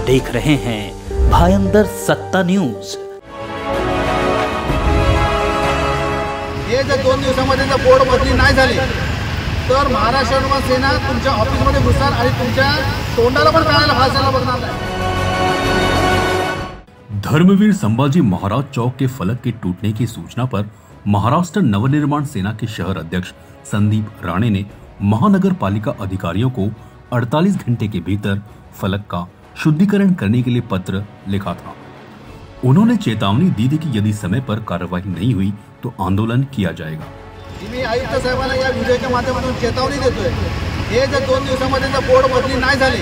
देख रहे हैं भायंदर सत्ता न्यूज। हे जर 2 दिवसामध्ये जर बोर्ड बदली नाही झाली तर महाराष्ट्र नवनिर्माण सेना तुमच्या ऑफिसमध्ये घुसणार आणि तुमच्या तोंडाला पण काढायला फासायला बघणार नाही। धर्मवीर संभाजी महाराज चौक के फलक के टूटने की सूचना पर महाराष्ट्र नवनिर्माण सेना के शहर अध्यक्ष संदीप राणे ने महानगर पालिका अधिकारियों को 48 घंटे के भीतर फलक का शुद्धिकरण करने के लिए पत्र लिखा था। उन्होंने चेतावनी दी थी कि यदि समय पर कार्यवाही नहीं हुई तो आंदोलन किया जाएगा। मी आयुक्त साहेबांना या व्हिडिओच्या माध्यमातून चेतावणी देतोय, हे जर 2 दिवसामध्ये जर बोर्ड बदली नाही झाली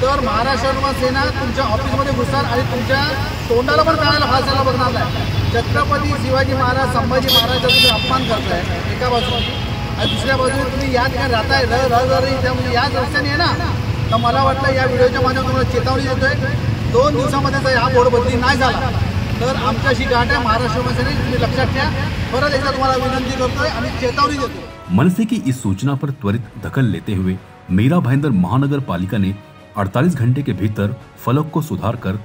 तर महाराष्ट्र नवनिर्माण सेना तुमच्या ऑफिसमध्ये घुसणार आणि तुमच्या तोंडाला पण काढायला फासायला बघणार नाही। छत्रपती शिवाजी महाराज संभाजी महाराजांचा तुम्ही अपमान करताय एका बाजूने आणि दुसऱ्या बाजूने तुम्ही या ठिकाणी राहताय त्यामुळे याच रस्त्याने आहे ना। तर मला वाटलं या व्हिडिओच्या माध्यमातून तुम्हाला चेतावणी देतोय, 2 दिवसामध्ये जर हा बोर्ड बदली नाही झाला तर आमच्याशी गाठ आहे महाराष्ट्र नवनिर्माण सेनेची, तुम्ही लक्षात घ्या। परत एकदा तुम्हाला विनंती करतोय आणि चेतावनी देतोय। मनसे की इस सूचना पर त्वरित दखल लेते हुए मीरा भाईंदर महानगर पालिका ने 48 घंटे के भीतर फलक को सुधार कर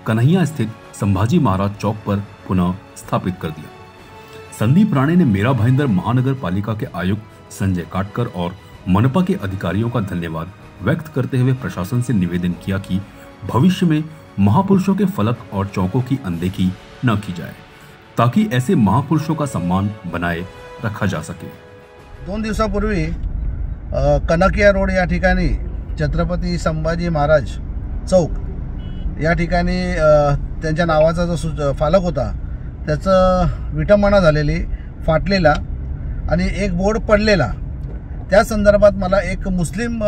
कन्हैया स्थित संभाजी महाराज चौक पर पुनः स्थापित कर दिया। संदीप राणे ने मीरा भाईंदर महानगर पालिका के आयुक्त संजय काटकर और मनपा के अधिकारियों का धन्यवाद व्यक्त करते हुए प्रशासन से निवेदन किया कि भविष्य में महापुरुषों के फलक और चौकों की अनदेखी न की जाए ताकि ऐसे महापुरुषों का सम्मान बनाए रखा जा सके। 2 दिवसापूर्वी कनकिया रोड या ठिकाणी छत्रपती संभाजी महाराज चौक या ठिकाणी त्यांच्या नावाचा जो फलक होता त्याचं विटंबना झालेली, फाटलेला आणि एक बोर्ड पडलेला। त्या संदर्भात मला एक मुस्लिम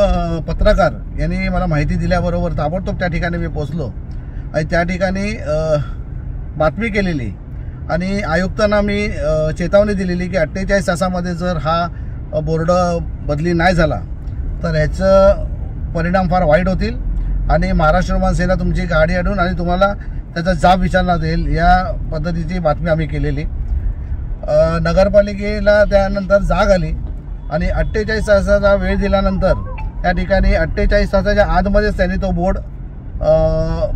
पत्रकार यांनी मला माहिती दिल्याबरोबर ताबडतोब त्या ठिकाणी मी पोहोचलो आणि त्या ठिकाणी बातमी केलेली आणि आयुक्तांना मी चेतावणी दिलेली की 48 तासामध्ये जर हा बोर्ड बदली नाही झाला तर ह्याचं परिणाम फार वाईट होतील आणि महाराष्ट्र नवनिर्माण सेना तुमची गाडी अडून आणि तुम्हाला त्याचा जाब विचारण्यात येईल, या पद्धतीची बातमी आम्ही केलेली। नगरपालिकेला त्यानंतर जाग आली आणि 48 तासाचा वेळ दिल्यानंतर त्या ठिकाणी 48 तासाच्या आतमध्येच त्यांनी तो बोर्ड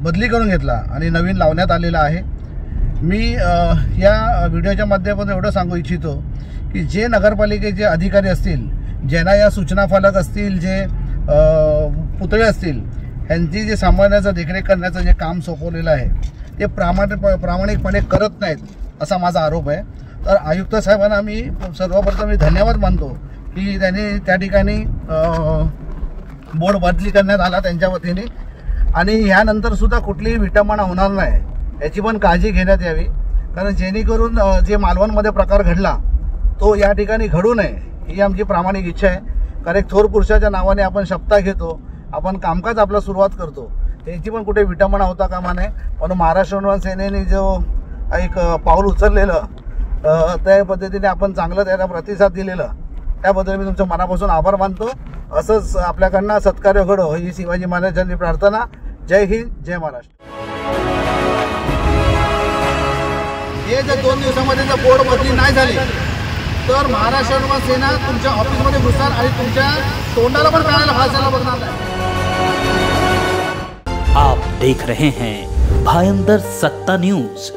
बदली करून घेतला आणि नवीन लावण्यात आलेला आहे। मी या व्हिडिओच्या माध्यमातून एवढं सांगू इच्छितो की जे नगरपालिकेचे अधिकारी असतील, ज्यांना या सूचना फलक असतील, जे पुतळे असतील, यांची जे सांभाळण्याचं देखरेख करण्याचं जे काम सोपवलेलं आहे ते प्रामाणिकपणे करत नाहीत असा माझा आरोप आहे। तर आयुक्त साहेबांना मी सर्वप्रथम धन्यवाद मानतो की त्यांनी त्या ठिकाणी बोर्ड बदली करण्यात आला त्यांच्या वतीने आणि ह्यानंतर सुद्धा कुठलीही विटंबना होणार नाही याची पण काळजी घेण्यात यावी, कारण जेणेकरून जे मालवणमध्ये प्रकार घडला तो या ठिकाणी घडू नये ही आमची प्रामाणिक इच्छा आहे। कारण एक थोर पुरुषाच्या नावाने आपण शपथ घेतो, आपण कामकाज आपला सुरुवात करतो, याची पण कुठे विटंबना होता कामा नये। पण महाराष्ट्र नवनिर्माण सेनेने जो एक पाऊल उचललेलं त्या पद्धतीने आपण चांगलं त्याला प्रतिसाद दिलेला त्याबद्दल मी तुमच्या मनापासून आभार मानतो। असंच आपल्याकडनं सत्कार्य घडो ही शिवाजी महाराजांची प्रार्थना। जय हिंद, जय महाराष्ट्र। हे जर 2 दिवसामध्ये जर बोर्ड बदली नाही झाली तर महाराष्ट्र नवनिर्माण सेना तुमच्या ऑफिसमध्ये घुसणार आणि तुमच्या तोंडाला पण काढायला फासायला बघणार नाही। आप देख रहे हैं भायंदर सत्ता न्यूज।